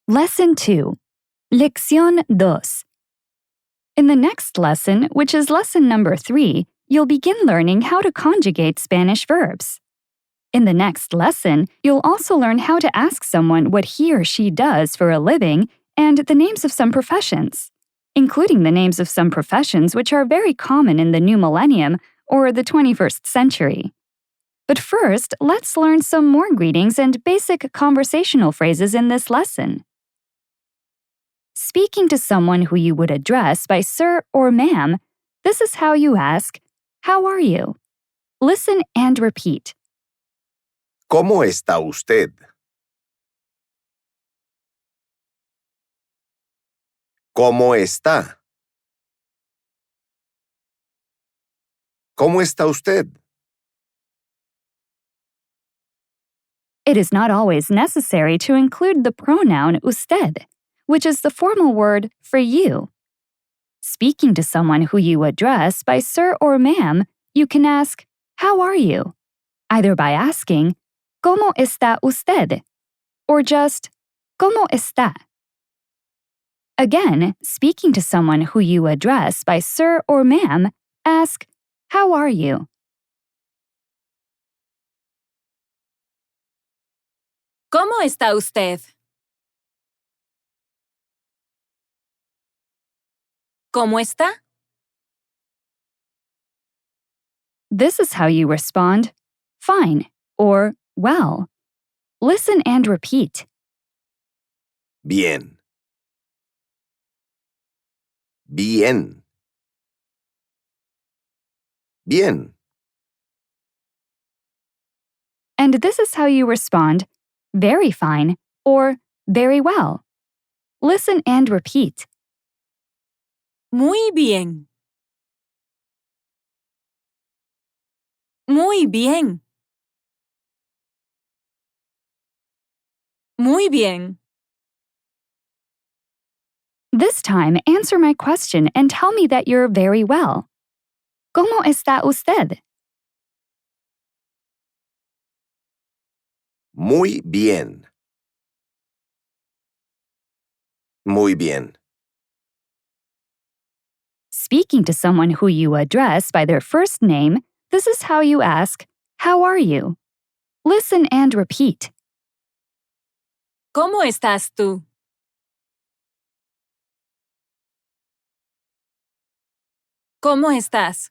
Lesson 2. Lección 2. In the next lesson, which is lesson number 3, you'll begin learning how to conjugate Spanish verbs. In the next lesson, you'll also learn how to ask someone what he or she does for a living and the names of some professions, including the names of some professions which are very common in the new millennium or the 21st century. But first, let's learn some more greetings and basic conversational phrases in this lesson. Speaking to someone who you would address by sir or ma'am, this is how you ask, "How are you?" Listen and repeat. ¿Cómo está usted? ¿Cómo está? ¿Cómo está usted? It is not always necessary to include the pronoun usted, which is the formal word for you. Speaking to someone who you address by sir or ma'am, you can ask, "How are you?" either by asking, ¿Cómo está usted? Or just, ¿Cómo está? Again, speaking to someone who you address by sir or ma'am, ask, "How are you?" ¿Cómo está usted? ¿Cómo está? This is how you respond, "Fine," or "Well." Listen and repeat. Bien. Bien. Bien. And this is how you respond, "Very fine," or "Very well." Listen and repeat. Muy bien. Muy bien. Muy bien. This time, answer my question and tell me that you're very well. ¿Cómo está usted? Muy bien. Muy bien. Speaking to someone who you address by their first name, this is how you ask, "How are you?" Listen and repeat. ¿Cómo estás tú? ¿Cómo estás?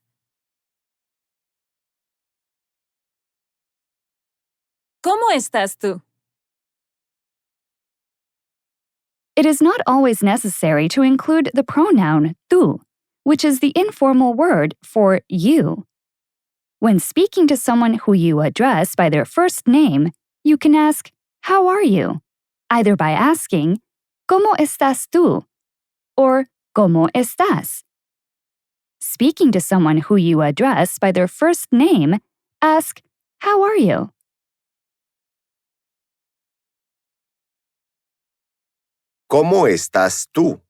¿Cómo estás tú? It is not always necessary to include the pronoun tú, which is the informal word for you. When speaking to someone who you address by their first name, you can ask, "How are you?" either by asking, ¿Cómo estás tú? Or ¿Cómo estás? Speaking to someone who you address by their first name, ask, "How are you?" ¿Cómo estás tú?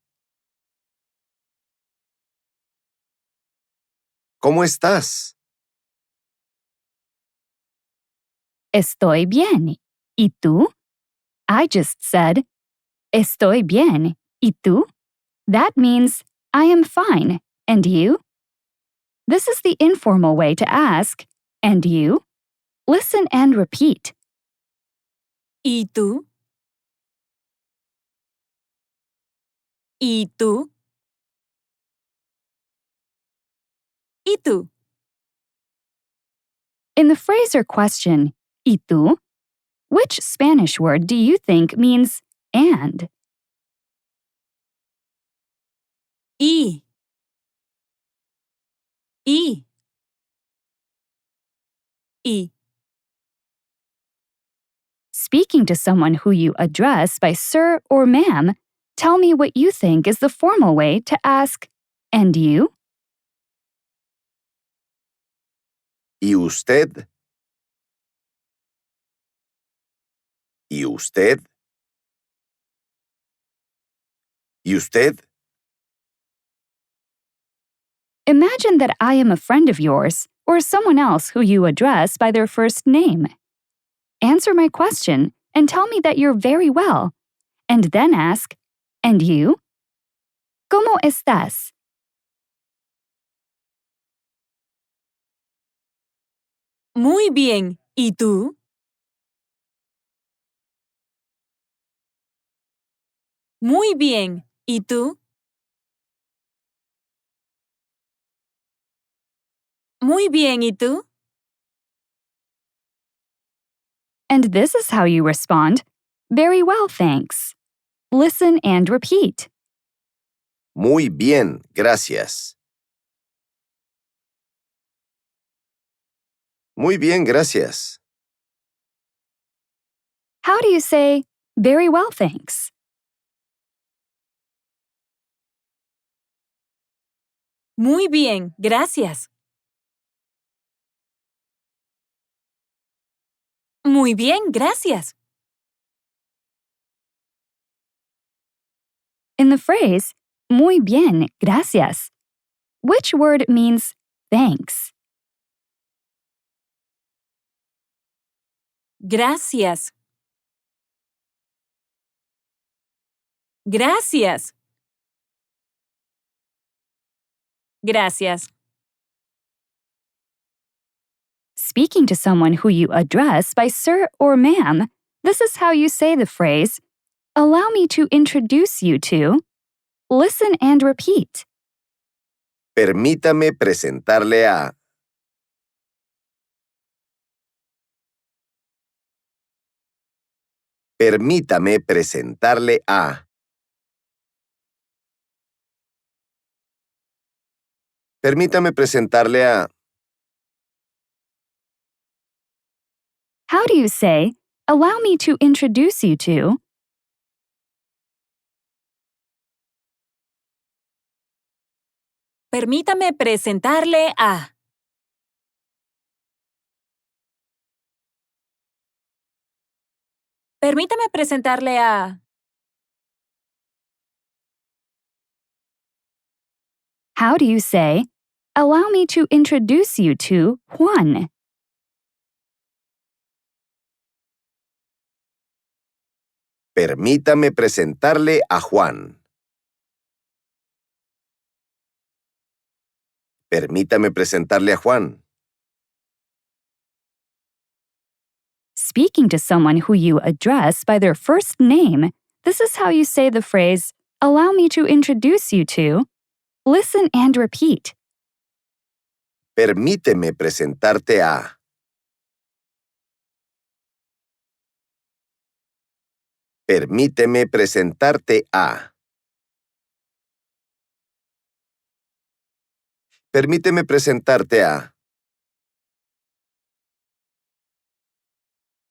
¿Cómo estás? Estoy bien. ¿Y tú? I just said, Estoy bien. ¿Y tú? That means, I am fine. And you? This is the informal way to ask, "And you?" Listen and repeat. ¿Y tú? ¿Y tú? ¿Y tú? In the phrase or question, ¿Y tú? Which Spanish word do you think means and? ¿Y? ¿Y? ¿Y? Speaking to someone who you address by sir or ma'am, tell me what you think is the formal way to ask, "And you?" ¿Y usted? ¿Y usted? ¿Y usted? Imagine that I am a friend of yours or someone else who you address by their first name. Answer my question and tell me that you're very well, and then ask, "And you? ¿Cómo estás?" Muy bien. ¿Y tú? Muy bien. ¿Y tú? Muy bien. ¿Y tú? And this is how you respond. Very well, thanks. Listen and repeat. Muy bien, gracias. Muy bien, gracias. How do you say, "Very well, thanks"? Muy bien. Gracias. Muy bien. Gracias. In the phrase, muy bien, gracias, which word means thanks? Gracias. Gracias. Gracias. Speaking to someone who you address by sir or ma'am, this is how you say the phrase, "Allow me to introduce you to." Listen and repeat. Permítame presentarle a. Permítame presentarle a. Permítame presentarle a. How do you say, "Allow me to introduce you to"? Permítame presentarle a. Permítame presentarle a. How do you say, "Allow me to introduce you to Juan"? Permítame presentarle a Juan. Permítame presentarle a Juan. Speaking to someone who you address by their first name, this is how you say the phrase, "Allow me to introduce you to." Listen and repeat. Permíteme presentarte a. Permíteme presentarte a. Permíteme presentarte a.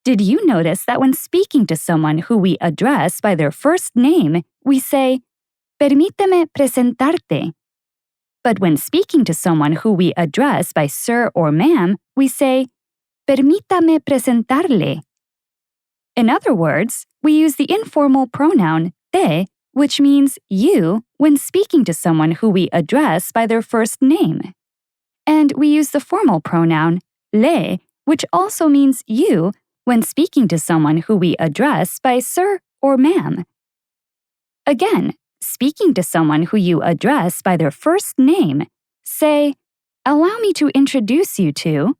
Did you notice that when speaking to someone who we address by their first name, we say, "Permíteme presentarte"? But when speaking to someone who we address by sir or ma'am, we say, "Permítame presentarle." In other words, we use the informal pronoun te, which means you, when speaking to someone who we address by their first name. And we use the formal pronoun le, which also means you, when speaking to someone who we address by sir or ma'am. Again, speaking to someone who you address by their first name, say, "Allow me to introduce you to."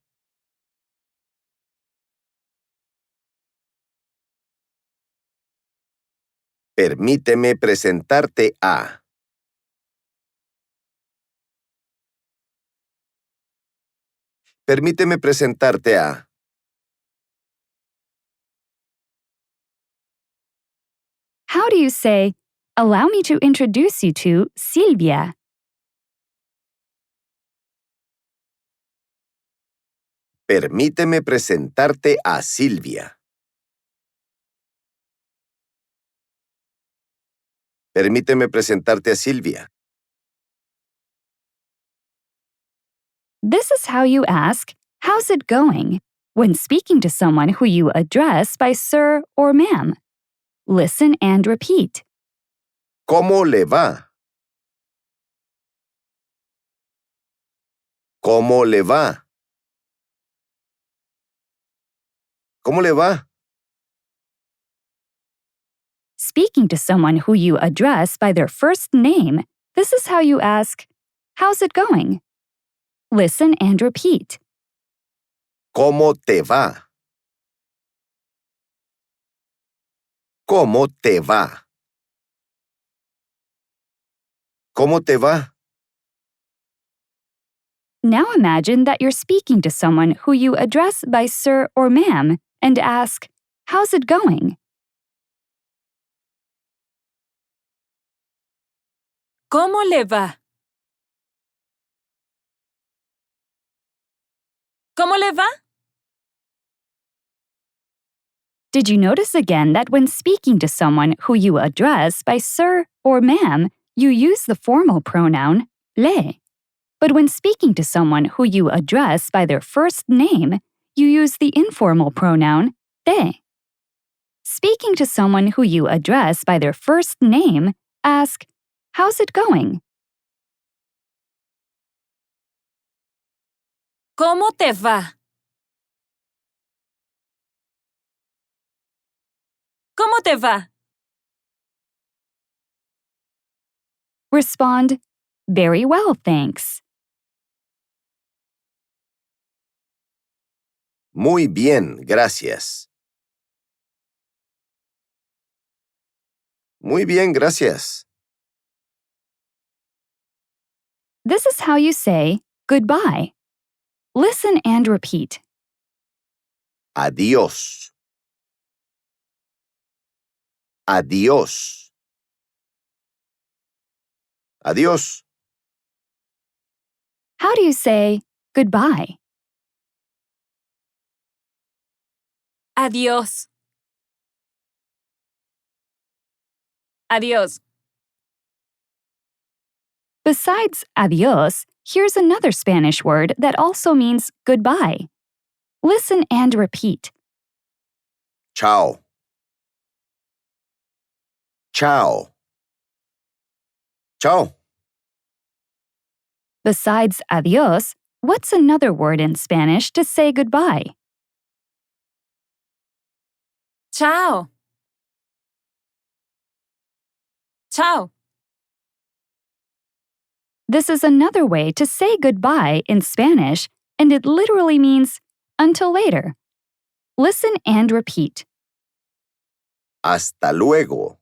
Permíteme presentarte a. Permíteme presentarte a. How do you say, "Allow me to introduce you to Silvia"? Permíteme presentarte a Silvia. Permíteme presentarte a Silvia. This is how you ask, "How's it going?" when speaking to someone who you address by sir or ma'am. Listen and repeat. ¿Cómo le va? ¿Cómo le va? ¿Cómo le va? speaking to someone who you address by their first name, this is how you ask, "How's it going?" Listen and repeat. ¿Cómo te va? ¿Cómo te va? ¿Cómo te va? Now imagine that you're speaking to someone who you address by sir or ma'am and ask, "How's it going?" ¿Cómo le va? ¿Cómo le va? Did you notice again that when speaking to someone who you address by sir or ma'am, you use the formal pronoun le? But when speaking to someone who you address by their first name, you use the informal pronoun te. Speaking to someone who you address by their first name, ask, "How's it going?" ¿Cómo te va? ¿Cómo te va? Respond, "Very well, thanks." Muy bien, gracias. Muy bien, gracias. This is how you say goodbye. Listen and repeat. Adiós. Adiós. Adiós. How do you say goodbye? Adiós. Adiós. Besides adios, here's another Spanish word that also means goodbye. Listen and repeat. Chao. Chao. Chao. Besides adios, what's another word in Spanish to say goodbye? Chao. Chao. This is another way to say goodbye in Spanish, and it literally means until later. Listen and repeat. Hasta luego.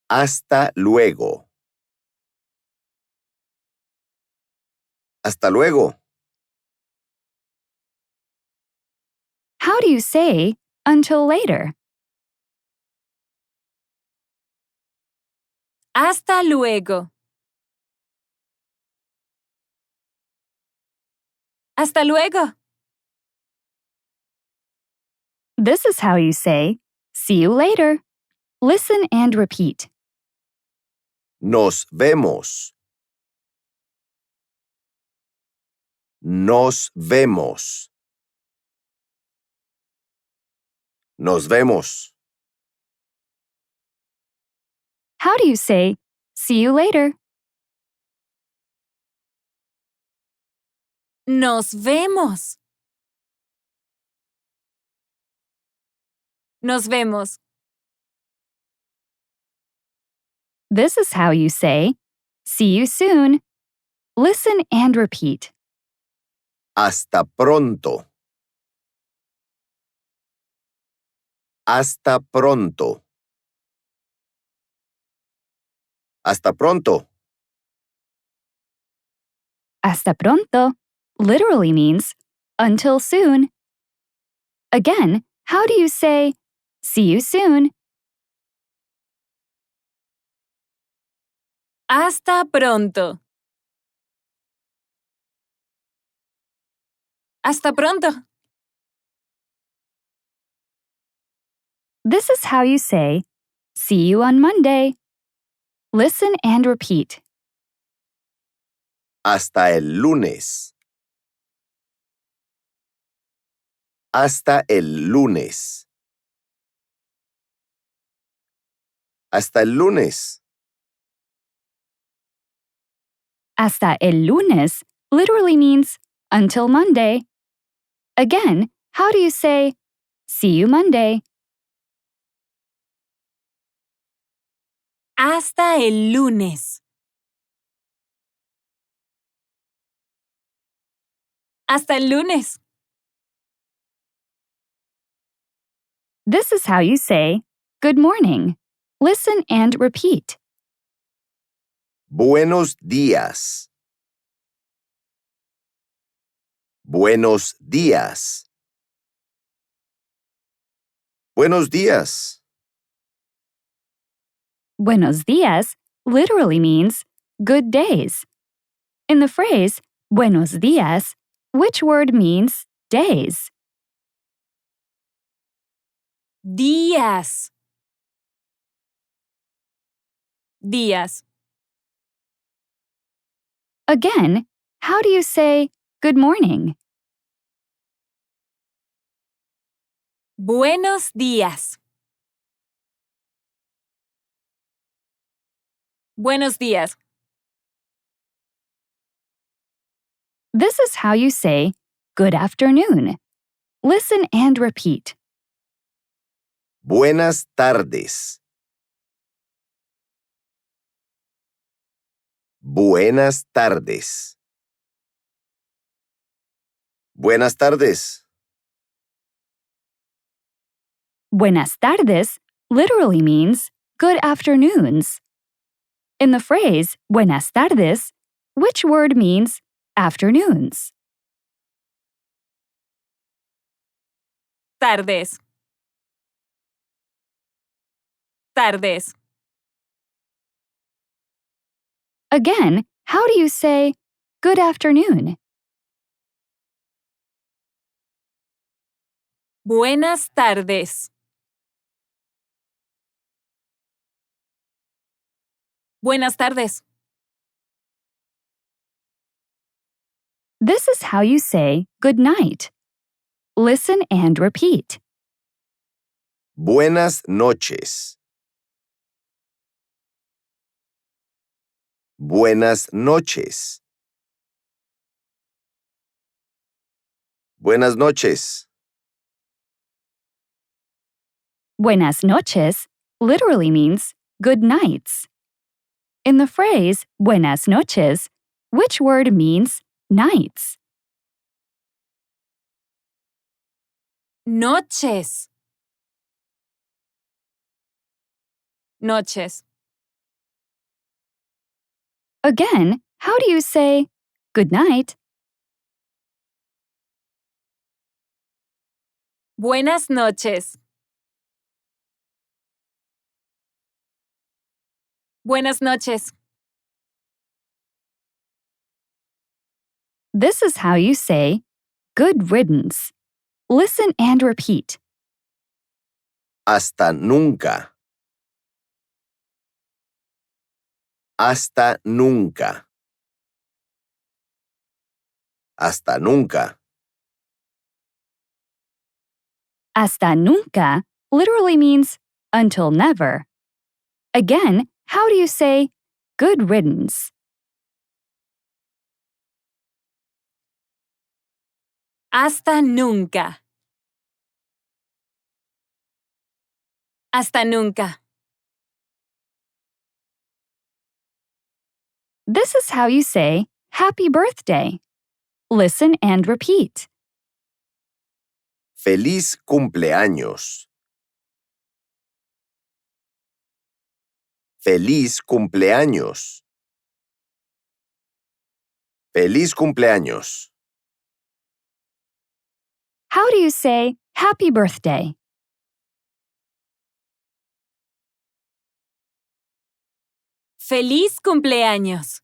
Hasta luego. Hasta luego. How do you say until later? Hasta luego. Hasta luego. This is how you say see you later. Listen and repeat. Nos vemos. Nos vemos. Nos vemos. How do you say see you later? Nos vemos. Nos vemos. This is how you say see you soon. Listen and repeat. Hasta pronto. Hasta pronto. Hasta pronto. Hasta pronto literally means until soon. Again, how do you say see you soon? Hasta pronto. Hasta pronto. This is how you say see you on Monday. Listen and repeat. Hasta el lunes. Hasta el lunes. Hasta el lunes. Hasta el lunes literally means until Monday. Again, how do you say See you Monday. Hasta el lunes. Hasta el lunes. This is how you say, good morning. Listen and repeat. Buenos días. Buenos días. Buenos días. Buenos días literally means good days. In the phrase buenos días, which word means days? Días. Días. Again, how do you say good morning? Buenos días. Buenos días. This is how you say good afternoon. Listen and repeat. Buenas tardes. Buenas tardes. Buenas tardes. Buenas tardes literally means good afternoons. In the phrase buenas tardes, which word means afternoons? Tardes. Tardes. Again, how do you say good afternoon? Buenas tardes. Buenas tardes. This is how you say good night. Listen and repeat. Buenas noches. Buenas noches. Buenas noches. Buenas noches literally means good nights. In the phrase buenas noches, which word means nights? Noches. Noches. Again, how do you say good night? Buenas noches. Buenas noches. This is how you say good riddance. Listen and repeat. Hasta nunca. Hasta nunca. Hasta nunca. Hasta nunca literally means until never. Again, how do you say good riddance? Hasta nunca. Hasta nunca. This is how you say happy birthday. Listen and repeat. Feliz cumpleaños. Feliz cumpleaños. Feliz cumpleaños. How do you say happy birthday? Feliz cumpleaños.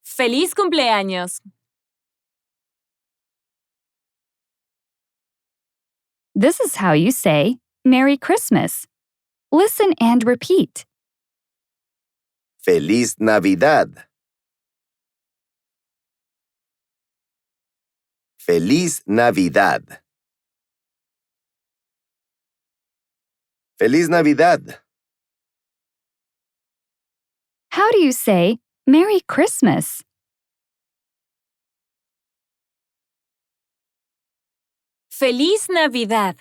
Feliz cumpleaños. This is how you say Merry Christmas. Listen and repeat. Feliz Navidad. Feliz Navidad. Feliz Navidad. How do you say Merry Christmas? Feliz Navidad.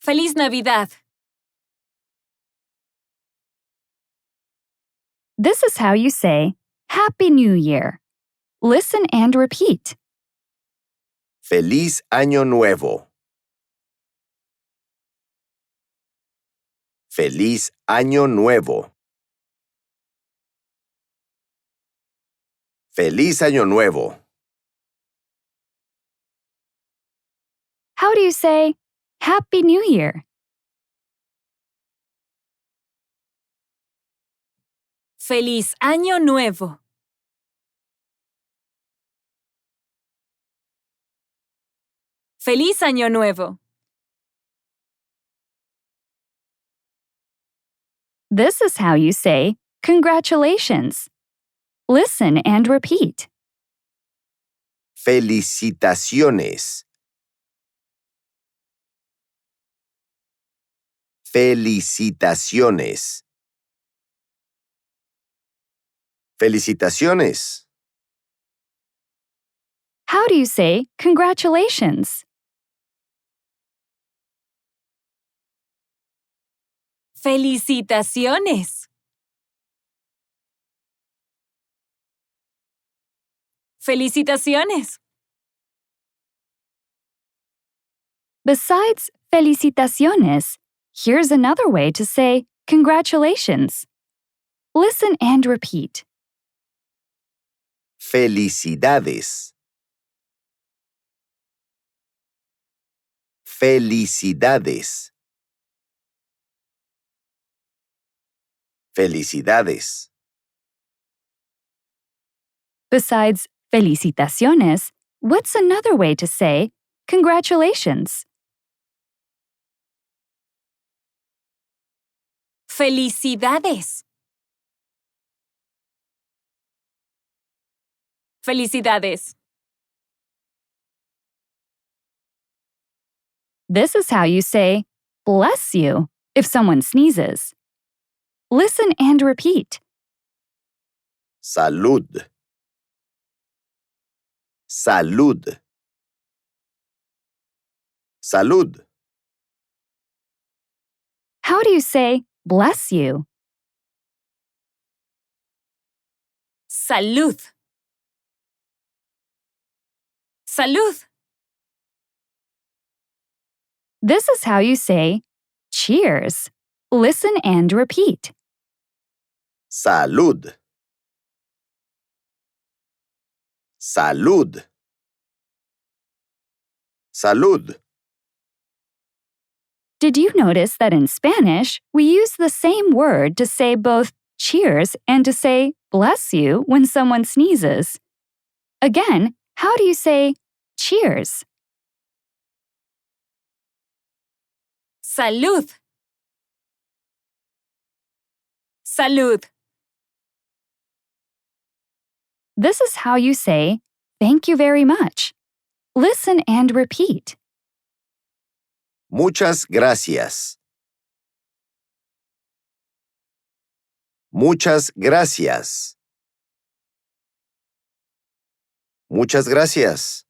Feliz Navidad. This is how you say, Happy New Year. Listen and repeat. Feliz Año Nuevo. Feliz Año Nuevo. Feliz Año Nuevo. How do you say, Happy New Year? Feliz Año Nuevo. Feliz Año Nuevo. This is how you say, Congratulations. Listen and repeat. Felicitaciones. Felicitaciones. Felicitaciones. How do you say, Congratulations? Felicitaciones. Felicitaciones. Besides felicitaciones, here's another way to say congratulations. Listen and repeat. Felicidades. Felicidades. Felicidades. Besides felicitaciones, what's another way to say congratulations? Felicidades. Felicidades. This is how you say bless you if someone sneezes. Listen and repeat. Salud. Salud. Salud. How do you say bless you? Salud. Salud. This is how you say cheers. Listen and repeat. Salud. Salud. Salud. Did you notice that in Spanish, we use the same word to say both cheers and to say bless you when someone sneezes? Again, how do you say cheers? Salud. Salud. This is how you say thank you very much. Listen and repeat. Muchas gracias. Muchas gracias. Muchas gracias.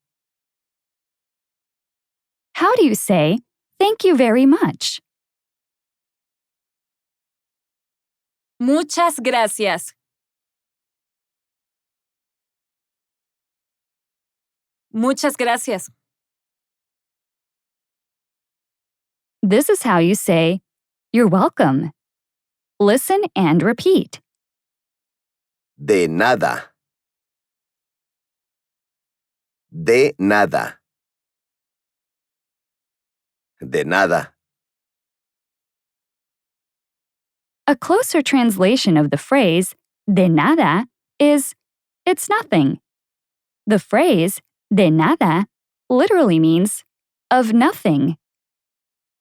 How do you say thank you very much? Muchas gracias. Muchas gracias. This is how you say you're welcome. Listen and repeat. De nada. De nada. De nada. A closer translation of the phrase de nada is it's nothing. The phrase de nada literally means of nothing.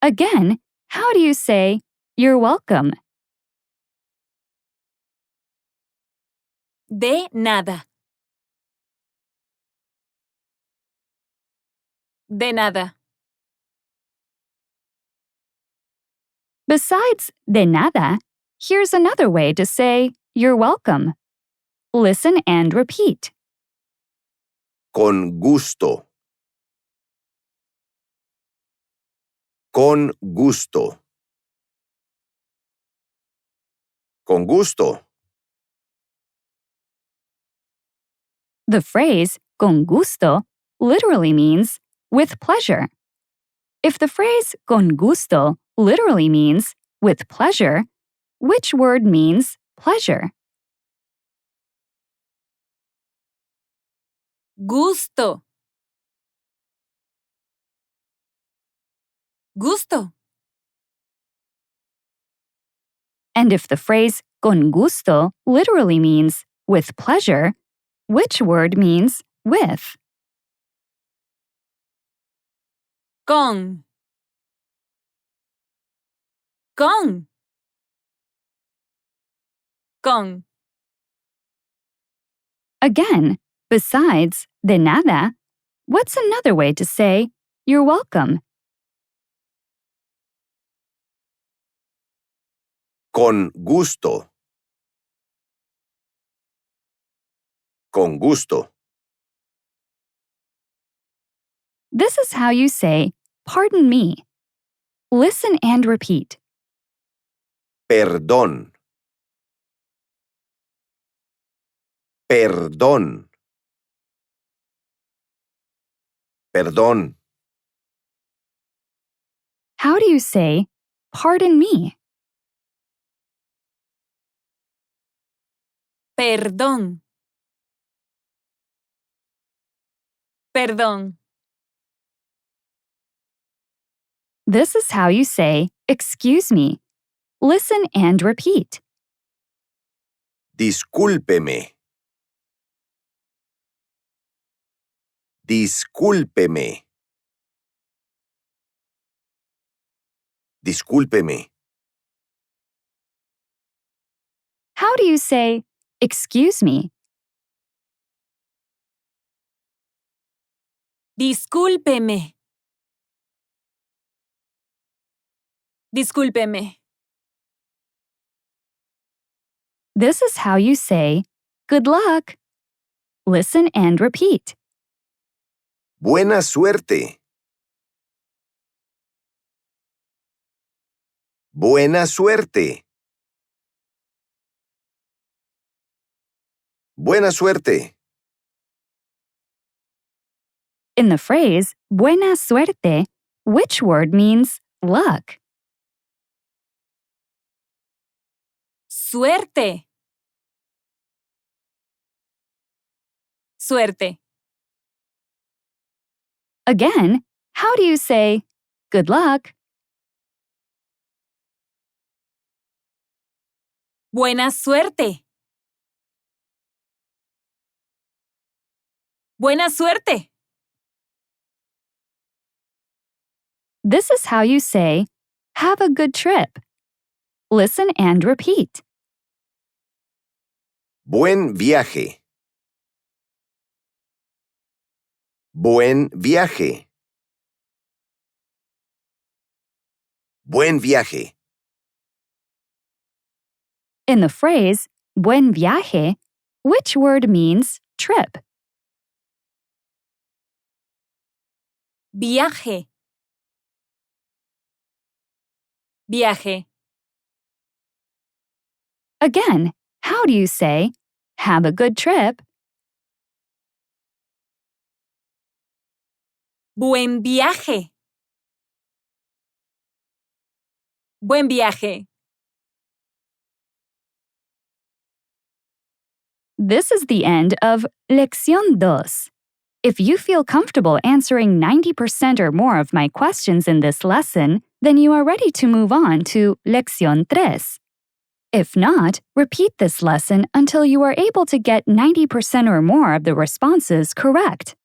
Again, how do you say you're welcome? De nada. De nada. Besides de nada, here's another way to say you're welcome. Listen and repeat. Con gusto. Con gusto. Con gusto. The phrase con gusto literally means with pleasure. If the phrase con gusto literally means with pleasure, which word means pleasure? Gusto. Gusto. And if the phrase con gusto literally means with pleasure, which word means with? Con. Con. Con. Again, besides de nada, what's another way to say you're welcome? Con gusto. Con gusto. This is how you say pardon me. Listen and repeat. Perdón. Perdón. Perdón. How do you say pardon me? Perdón. Perdón. This is how you say excuse me. Listen and repeat. Discúlpeme. Discúlpeme. Discúlpeme. How do you say excuse me? Discúlpeme. Discúlpeme. This is how you say good luck. Listen and repeat. Buena suerte. Buena suerte. Buena suerte. In the phrase buena suerte, which word means luck? Suerte. Suerte. Again, how do you say good luck? Buena suerte. Buena suerte. This is how you say have a good trip. Listen and repeat. Buen viaje. Buen viaje. Buen viaje. In the phrase buen viaje, which word means trip? Viaje. Viaje. Again, how do you say have a good trip? Buen viaje. Buen viaje. This is the end of Lección 2. If you feel comfortable answering 90% or more of my questions in this lesson, then you are ready to move on to Lección 3. If not, repeat this lesson until you are able to get 90% or more of the responses correct.